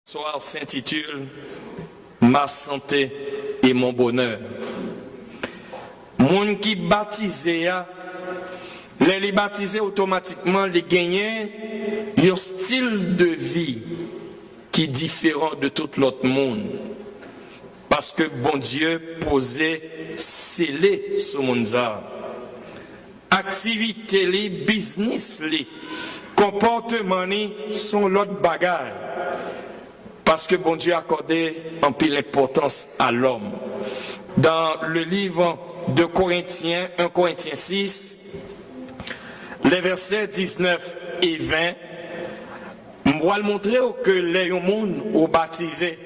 Soir s'intitule Ma santé et mon bonheur. Moun qui baptisé, les baptisés automatiquement les gagner un style de vie qui est différent de tout l'autre monde. Parce que bon Dieu posait scellé ce monde. Activité, les business, les comportements sont l'autre bagaille. Parce que bon Dieu a accordé en pile l'importance à l'homme. Dans le livre de Corinthiens, 1 Corinthiens 6, les versets 19 et 20, je vais montrer que les gens ont baptisé,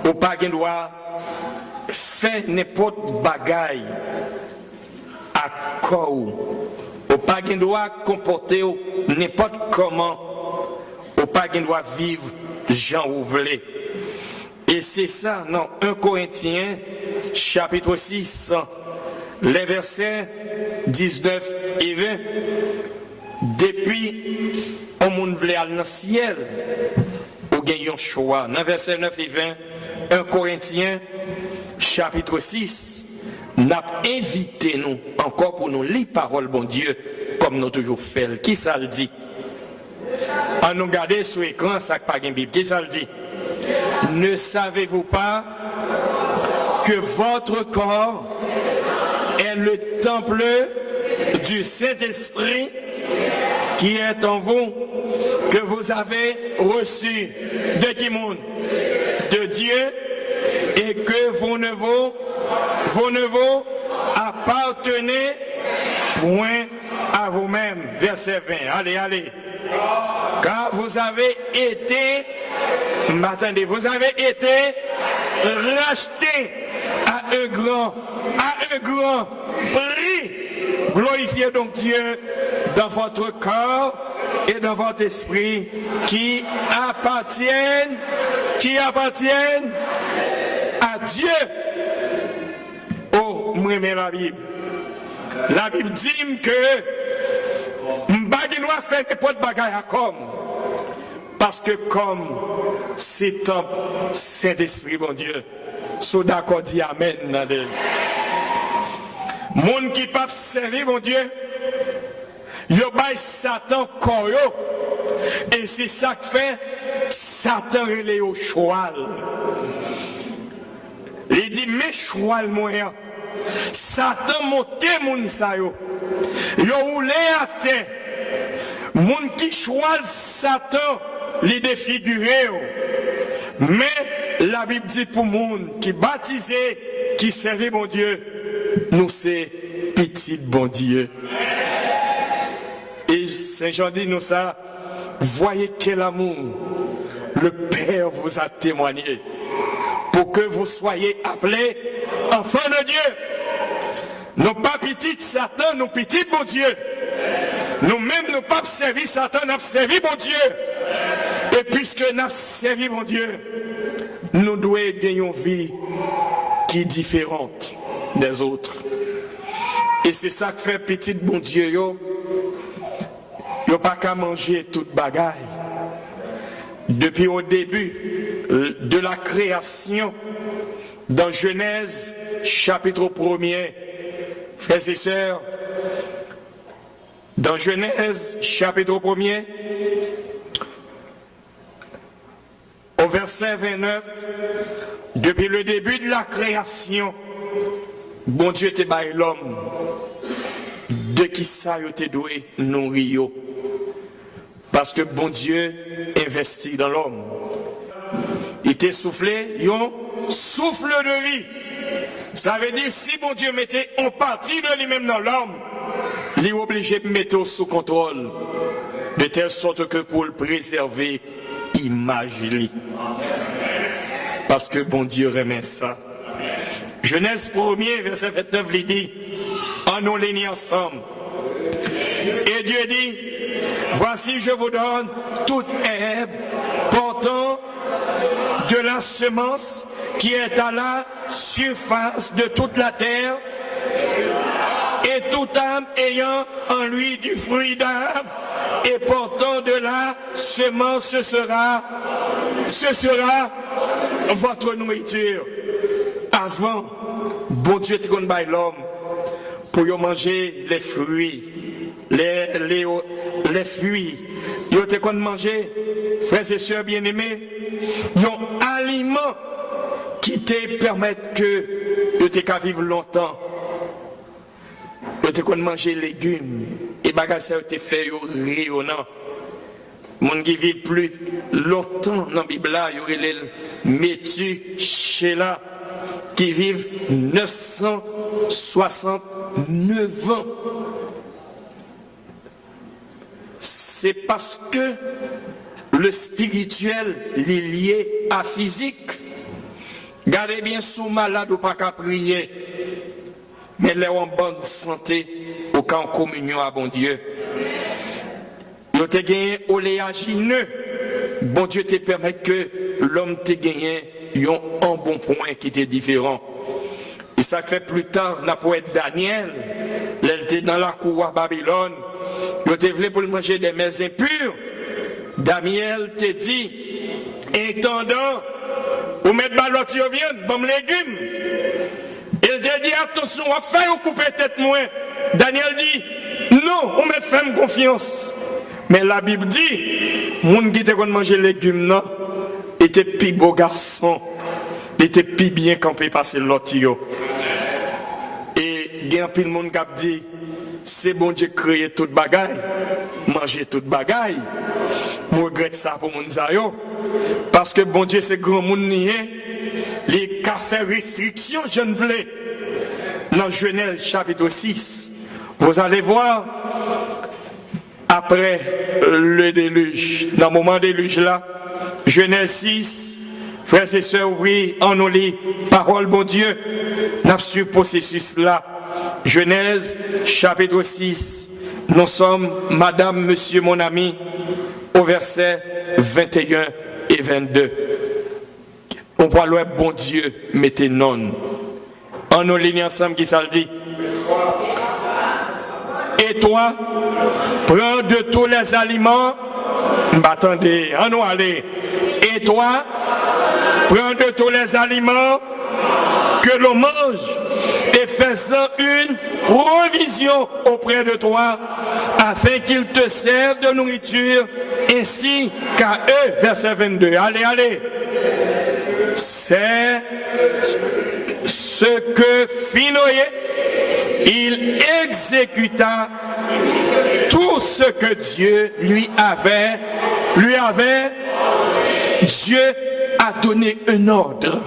au pas doit faire n'importe bagaille à corps, au pas doit comporter n'importe comment, au pas doit vivre Jean Ouvlé. Et c'est ça, dans 1 Corinthiens, chapitre 6, les versets 19 et 20. Depuis, on monde voulait aller dans le ciel, on gagne un choix. Dans verset 9 et 20, 1 Corinthiens, chapitre 6, n'a invité nous encore pour nous lire parole, bon Dieu, comme nous toujours fait. Qui ça le dit? À nous garder sur l'écran, ça pas une Bible. Qui ça le dit? Ne savez-vous pas que votre corps est le temple du Saint-Esprit qui est en vous, que vous avez reçu de qui monde? De Dieu, et que vous ne vous appartenez point à vous-même. Verset 20. Allez. Car vous avez été, vous avez été rachetés à un grand prix. Glorifiez donc Dieu dans votre corps et dans votre esprit qui appartiennent à Dieu. Oh, moi, la Bible. La Bible dit que Mbagi doit faire n'importe bagaille à comme. Parce que comme c'est temple Saint-Esprit, mon Dieu, so d'accord dit Amen. Moun qui pas servir, mon Dieu, yo bay Satan koyo. Et c'est ça que fait Satan relé au choual. Il dit, mais choual moyen. Satan monte moun sa yo. Yo roulé à terre. Moun qui choual Satan les défiguré. Mais la Bible dit pour moun qui baptisé, qui servait mon Dieu, nous c'est petit bon Dieu. Et Saint Jean dit nous ça, voyez quel amour le Père vous a témoigné pour que vous soyez appelés enfants de Dieu. Non pas petit Satan, non petit bon Dieu. Nous-mêmes, nous pas servi Satan, nous avons servi mon Dieu. Et puisque nous avons servi mon Dieu, nous devons gagner une vie qui est différente des autres. Et c'est ça que fait petit bon Dieu. Yo pas qu'à manger toute bagaille. Depuis au début de la création, dans Genèse, chapitre 1er, frères et sœurs, dans Genèse, chapitre 1er, au verset 29, depuis le début de la création, bon Dieu te baille l'homme, de qui ça yo te doué nourrir. Parce que bon Dieu investit dans l'homme. Il t'a soufflé, yon souffle de vie. Ça veut dire si bon Dieu mettait en partie de lui-même dans l'homme, il est obligé de mettre sous contrôle, de telle sorte que pour le préserver, imagine. Parce que bon Dieu remet ça. Genèse 1er, verset 29, il dit, en nous les ensemble. Et Dieu dit, voici je vous donne toute herbe portant de la semence qui est à la surface de toute la terre, et toute âme ayant en lui du fruit d'âme et portant de la semence, ce sera votre nourriture. Avant, bon Dieu te donne l'homme pour manger les fruits, les fruits. Ils te donne manger, frères et sœurs bien-aimés, un aliment qui te permettent que tu te vivre longtemps. Ils te donne manger légumes et bagages te fait rayonnant. Mon qui vit plus longtemps dans la Bible, il y aurait les Méthusélah qui vivent 969 ans. C'est parce que le spirituel est lié à physique. Gardez bien sous malade ou pas qu'à prier. Mais les en bonne santé ou qu'en communion à bon Dieu. Vous te gagné oléagineux. Bon Dieu te permet que l'homme te gagne un bon point qui était différent. Et ça fait plus tard, la poète Daniel, elle était dans la cour à Babylone. Il te voulu pour manger des mets impurs. Daniel te dit, intendant, vous mettez balotte de viande, bon légumes. Il te dit, attention, on va faire couper tête moins. Daniel dit, non, on met femme confiance. Mais la Bible dit, moun qui te kon manger légumes non, était plus beau garçon, était plus bien campé passer l'autre yo. Et gen pile moun qui dit, c'est bon Dieu créer toute bagaille, manger toute bagaille. Je regrette ça pour moun sa yo, parce que bon Dieu c'est grand moun nié, les cafés restrictions je ne voulais. Dans Genèse chapitre 6, vous allez voir. Après le déluge, dans le moment déluge là, Genèse 6, frères et sœurs, ouvrez en nous les paroles, bon Dieu, dans ce processus là. Genèse chapitre 6, nous sommes, madame, monsieur, mon ami, au verset 21 et 22. On voit le bon Dieu, mettez non. En nous ligne ensemble qui ça le dit. Et toi, prends de tous les aliments. Attendez, en nous aller. Et toi, prends de tous les aliments que l'on mange et fais-en une provision auprès de toi afin qu'ils te servent de nourriture ainsi qu'à eux. Verset 22. Allez, allez. C'est ce que Finoé, il exécuta tout ce que Dieu lui avait. Dieu a donné un ordre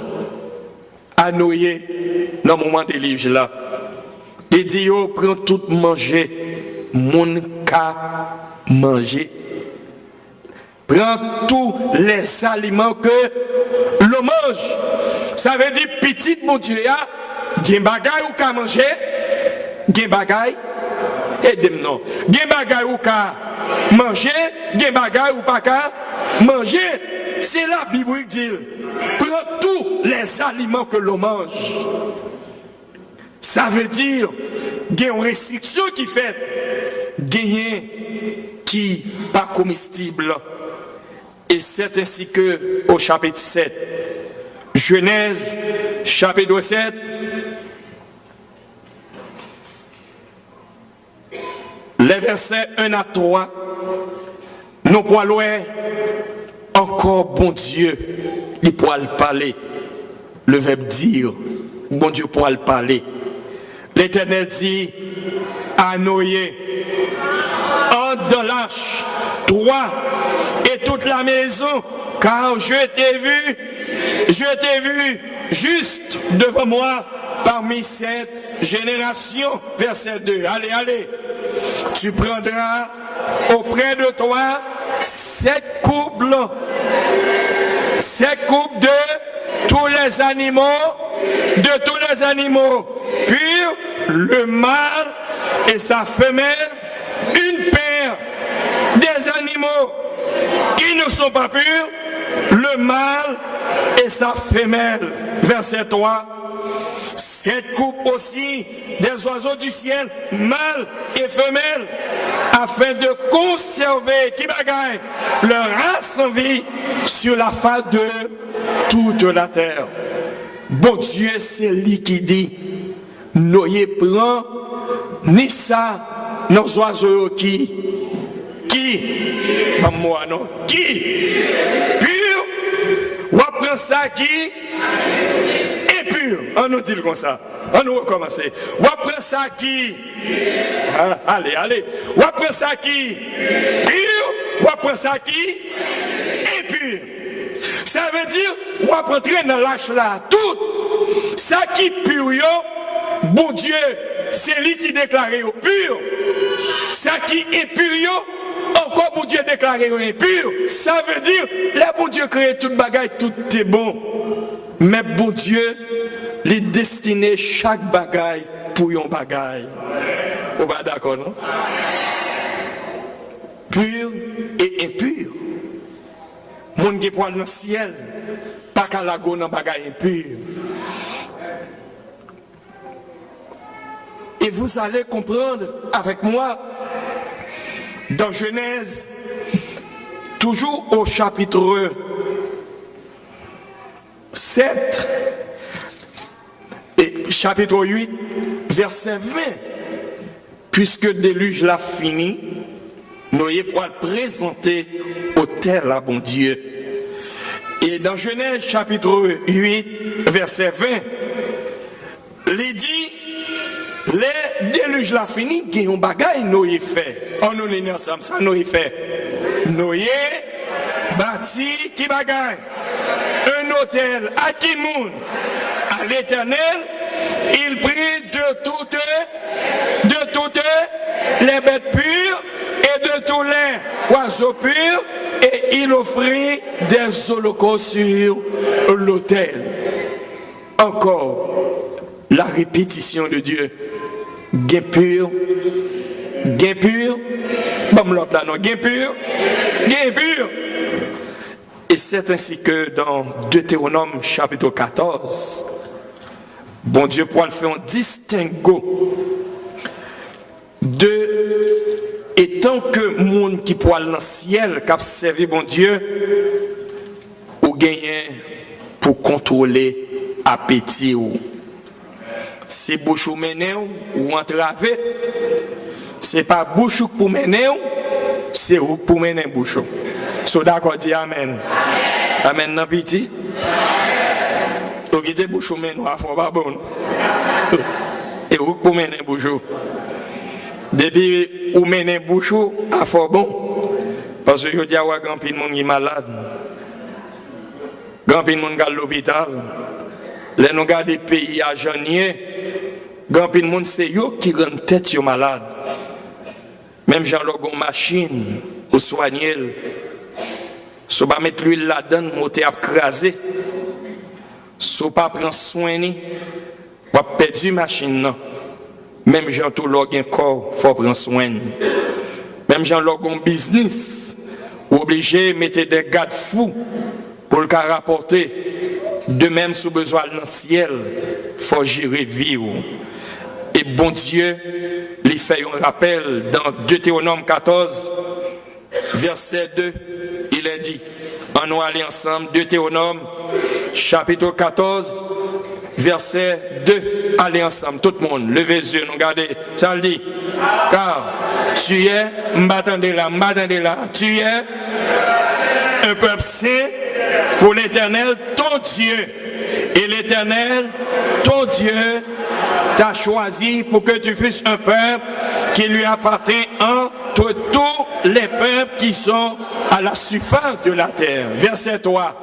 à Noé dans le moment des livres là. Il dit, yo, prends tout manger, mon cas manger. Prends tous les aliments que l'on mange. Ça veut dire, petit mon Dieu, gen bagay ou ka manger, gen bagay, aidez-moi. Gen bagay ou ka manger, gen bagay ou pas ka manger. C'est la Bible qui dit, prends tous les aliments que l'on mange. Ça veut dire, il y a une restriction qui fait, gagner qui pas comestible. Et c'est ainsi que au chapitre 7, Genèse chapitre 7, les versets 1 à 3, nous pouvons encore bon Dieu, il pourra le parler. Le verbe dire, bon Dieu pourra le parler. L'Éternel dit à Noé, entre dans l'arche, toi et toute la maison, car je t'ai vu juste devant moi parmi cette génération. Verset 2. Allez, allez. Tu prendras auprès de toi 7 coupes de tous les animaux purs, le mâle et sa femelle, une paire des animaux qui ne sont pas purs, le mâle et sa femelle. Verset 3. Cette coupe aussi des oiseaux du ciel, mâles et femelles, afin de conserver, qui bagaille, leur race en vie sur la face de toute la terre. Bon Dieu, c'est lui qui dit, Noé prend, ni ça, nos oiseaux qui, pas moi non, qui, pur, ou apprend ça qui, impur, on nous dit comme ça, on nous recommence, ou apprend ça qui, allez, ou apprend ça qui, pur, ou apprend ça qui, impur. Ça veut dire, ou apprendre dans l'âge là, tout, ça qui pur, bon Dieu, c'est lui qui déclare au pur. Ça qui est pur, encore bon Dieu déclare impur. Ça veut dire, là bon Dieu crée toute bagaille, tout est bon. Mais bon Dieu, il destiné chaque bagaille pour un bagaille. Vous êtes d'accord, non? Pur et impur. Mon qui poil dans le ciel, pas qu'à la go dans bagaille impur. Et vous allez comprendre avec moi, dans Genèse, toujours au chapitre 7, et chapitre 8, verset 20, puisque le déluge l'a fini, Noé pourra le présenter au tel à bon Dieu. Et dans Genèse, chapitre 8, verset 20, il dit, les déluges l'a fini, il y a un bagage Noé fait. On nous est ensemble, ça Noé fait. Noé bâti qui bagaille un hôtel à qui monde à l'Éternel. Il prit de toutes les bêtes pures et de tous les oiseaux purs et il offrit des holocaustes sur l'autel. Encore la répétition de Dieu. Gain pur, bon l'autre là non, gain pur. Et c'est ainsi que dans Deutéronome chapitre 14, bon Dieu pourra faire un distinguo de et tant que monde qui pourra dans le ciel qui a servi bon Dieu ou gagner pour contrôler appétit ou c'est bouche ou mener ou entraver. C'est pas bouche pour mener, c'est ou pour mener bouche. So d'accord, dit amen. Amen, non petit. Vous qui bouche ou mener, à fond pas bon. Et ou pour mener bouche. Depuis ou mener bouche, à fond bon. Parce que je dis à grand pile monde qui est malade. Grand pile monde qui est à l'hôpital. Les nous gardons des pays à Janier. Grand pile monde c'est eux qui rendent tête yo malade. Même Jean logon machine pour soigner. Si pas mettre l'huile là-dedans, monter à craser. Si pas prendre soin ni, va perdre machine non. Même Jean tout logon corps, faut prendre soin. Même Jean logon business, obligé mettre des gardes fous pour le rapporter. De même sous besoin dans le ciel, faut gérer vivre. Et bon Dieu, lui fait un rappel dans Deutéronome 14, verset 2, il est dit, on nous aller ensemble, Deutéronome, chapitre 14, verset 2, allez ensemble, tout le monde, levez les yeux, nous regardez, ça le dit, car tu es, m'attendez là, tu es un peuple saint pour l'Éternel, ton Dieu. Et l'Éternel, ton Dieu, t'a choisi pour que tu fasses un peuple qui lui appartient entre tous les peuples qui sont à la surface de la terre. Verset 3.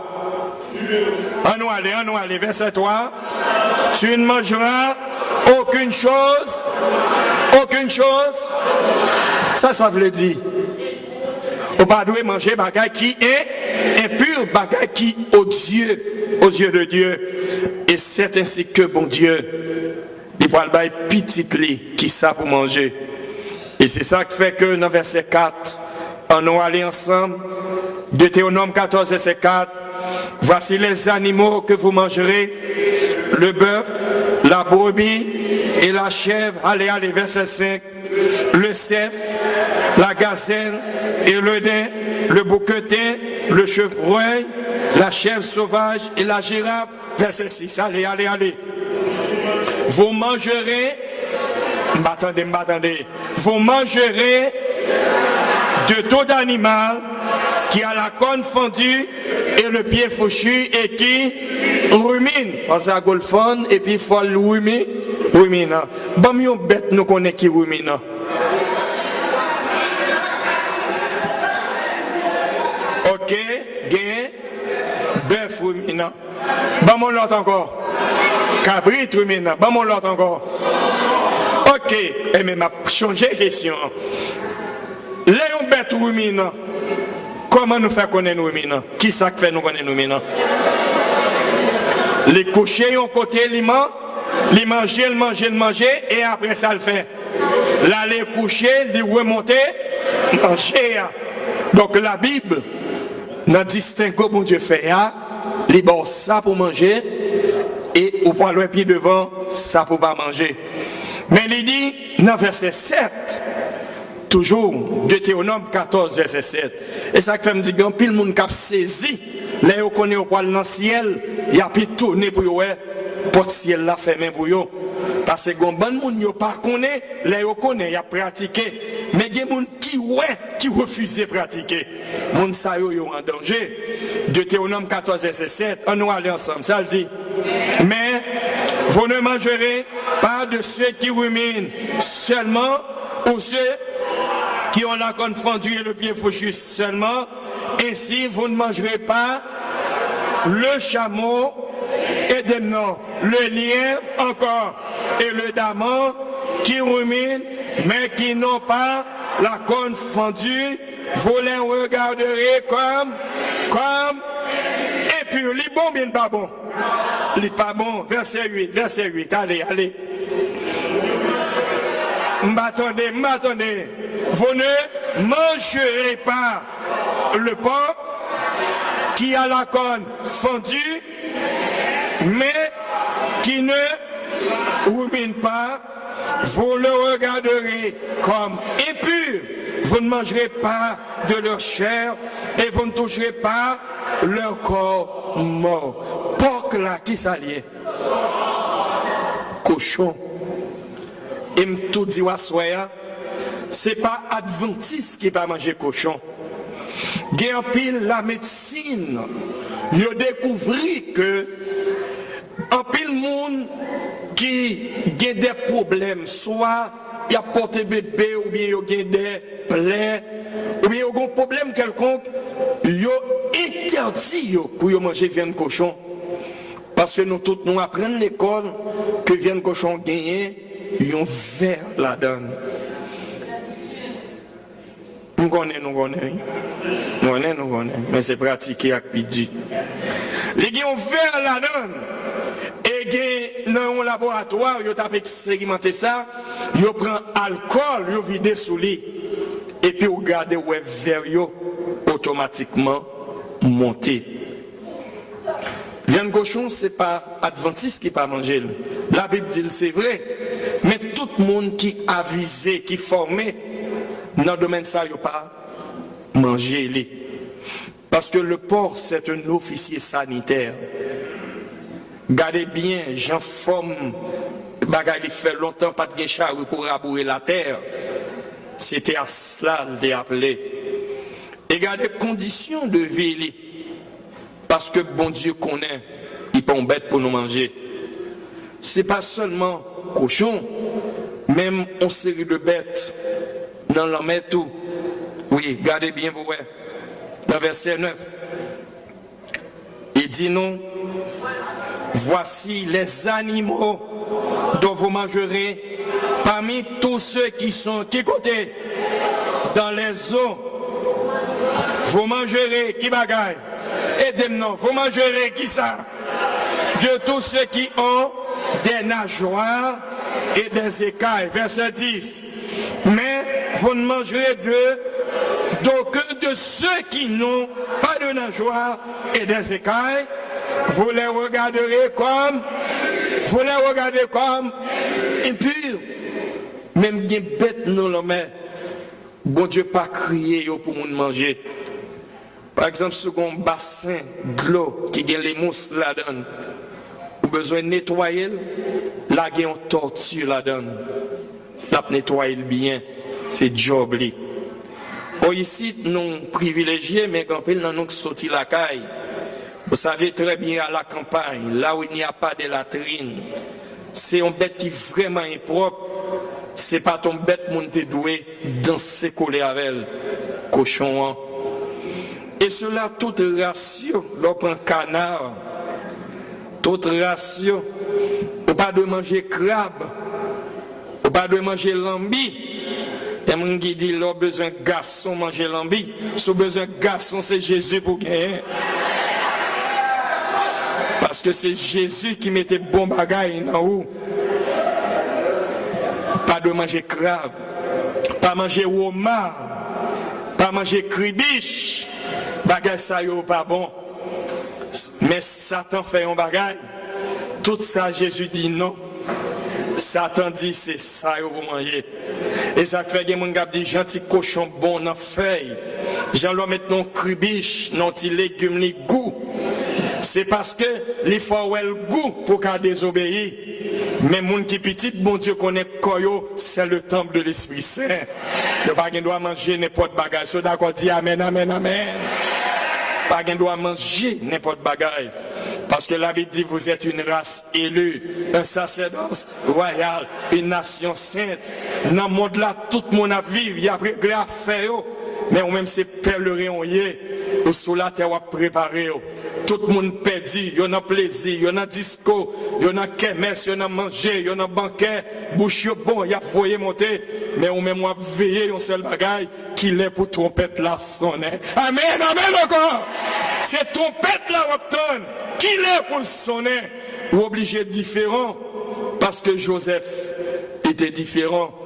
On nous aller, verset 3. Tu ne mangeras aucune chose. Ça veut dire. On ne doit pas manger bagaille qui est impur, bagaille qui aux yeux de Dieu. Et c'est ainsi que bon Dieu, il va le petit lit qui ça pour manger. Et c'est ça qui fait que dans verset 4, on va aller ensemble. Deutéronome 14, verset 4. Voici les animaux que vous mangerez, le bœuf, la brebis et la chèvre, allez, verset 5, le cerf, la gazelle et le daim, le bouquetin, le chevreuil, la chèvre sauvage et la girafe, verset 6, allez. Vous mangerez, m'attendez, vous mangerez de tout animal qui a la corne fendue et le pied fauchu et qui rumine. Face à golfon et puis il faut le rumine. Bon, mieux bête nous connaît qui rumine. Ok, gain, bœuf rumine. Bon, mon l'autre encore. Cabrit rumine. Bon, mon l'autre encore. Ok, et mais m'a changé de question. Léon bête rumine. Comment nous faire connaître nous rumine? Qui ça fait nous connaître nous rumine? Les coucher ont côté les manger, et après ça le fait. Là les coucher, les remonter, manger. Donc la Bible n'a distingue bon Dieu fait les bon ça pour manger et au point le pied devant ça pour pas manger. Mais il dit dans verset 7 toujours Deutéronome 14 verset 7. Et ça fait me dit grand pile monde qui a saisi là on connaît au poil dans le ciel, il a pu tourner pour ouais porte ciel là fermé pour yo parce que bon monde yo pas connaît là on connaît il a pratiqué mais des monde qui refuse de pratiquer monde ça yo en danger. Deutéronome 14 verset 7 on nous aller ensemble ça le dit mais vous ne mangerez pas de ceux qui ruminent seulement ou ceux qui ont la corne fendue et le pied fauchu seulement. Ainsi, vous ne mangerez pas le chameau et des noms, le lièvre encore et le daman qui ruminent, mais qui n'ont pas la corne fendue. Vous les regarderez comme impurs. Les bons, bien pas bon. Les pas bons. Verset 8. Allez. M'attendez. Vous ne mangerez pas le porc qui a la corne fendue, mais qui ne rumine pas. Vous le regarderez comme impur. Vous ne mangerez pas de leur chair et vous ne toucherez pas leur corps mort. Porc là, qui s'allie? Cochon. Et tout dit c'est pas adventiste qui va manger cochon. Gen pile la médecine, yo découvri que en pile monde qui a des problèmes, soit il a porté bébé ou bien il a des plaies ou bien il a un problème quelconque, yo interdit yo pour yo manger viande cochon. Parce que nous tous nous apprenons l'école que viande cochon gagne yon verre la donne. Nous connaissons. Mais c'est pratiqué avec pidi. Les gens ont verre la donne. Et dans un laboratoire, ils ont expérimenté ça. Ils prennent alcool, ils vident sous lit. Et puis ils gardent le verre automatiquement monté. Viande cochon, ce n'est pas adventiste qui pas manger. La Bible dit c'est vrai. Mais tout le monde qui a avisé, qui formé, dans le domaine ça, il n'y a pas manger les. Parce que le porc, c'est un officier sanitaire. Gardez bien, j'en forme, bagay il fait longtemps pas de charrue pour rabourer la terre. C'était à cela qu'il appelé. Et gardez conditions de vie. Parce que bon Dieu connaît, il peut en bête pour nous manger. C'est pas seulement cochon, même une série de bêtes. Dans la mer tout. Oui, gardez bien pour voir. Dans verset 9. Il dit non. Voici les animaux dont vous mangerez parmi tous ceux qui sont qui côté dans les eaux. Vous mangerez qui bagaille. Aidez-moi, vous mangerez qui ça? De tous ceux qui ont des nageoires et des écailles. Verset 10. Mais vous ne mangerez d'aucun de ceux qui n'ont pas de nageoires et des écailles. Vous les regarderez comme Faut les regarder comme impurs. Même bien bête nous la main. Bon Dieu pas crié pour nous manger. Par exemple, sur un bassin de l'eau qui a les mousses là-dedans, ou besoin de nettoyer, là il y a une tortue là-dedans. Là, nettoyer bien, c'est job li. Oh, ici, nous privilégiés, mais quand nous sommes sortis la caille, vous savez très bien à la campagne, là où il n'y a pas de latrine, c'est un bête qui est vraiment impropre. C'est pas ton bête monté doué danser collé avec elle, cochon. Et cela, toute ratio, l'on prend canard, toute ratio, ou pas de manger crabe, ou pas de manger lambi. Et mon qui dit, l'on besoin de garçon manger lambi, si besoin de garçon, c'est Jésus pour gagner. Parce que c'est Jésus qui mettait bon bagaille dans où. Pas de manger crabe, pas manger homard, pas manger cribiche, bagay ça yo pas bon. Mais Satan fait un bagay, tout ça Jésus dit non. Satan dit c'est ça yo pour manger. Et ça fait que mon gars dit gentil cochon bon dans feuille. J'en dois mettre non cribiche, non petit légume li goût. C'est parce que les faut le goût pour qu'à désobéir. Mais moun qui petit, bon Dieu connaît koyo, c'est le temple de l'Esprit Saint. Le bagay doit manger n'importe bagay. So d'accord dit amen, amen, amen. Bagay doit manger n'importe bagay. Parce que la Bible dit vous êtes une race élue, un sacerdoce royal, une nation sainte. Dans le monde là, tout le monde a vivre, il y a réglé à faire. Mais ou même c'est pèlerin, ou sous la terre à préparer. Tout le monde perdu, il y a plaisir, il y a disco, il y a kermesse, il y a manger, il y a banquet, bouche bon, il y a foyer monter, mais ou même veiller un seul bagaille qui est pour trompette la sonner. Amen, amen encore. C'est trompette la obtenir, qui est pour sonner, ou obligé différent, parce que Joseph était différent.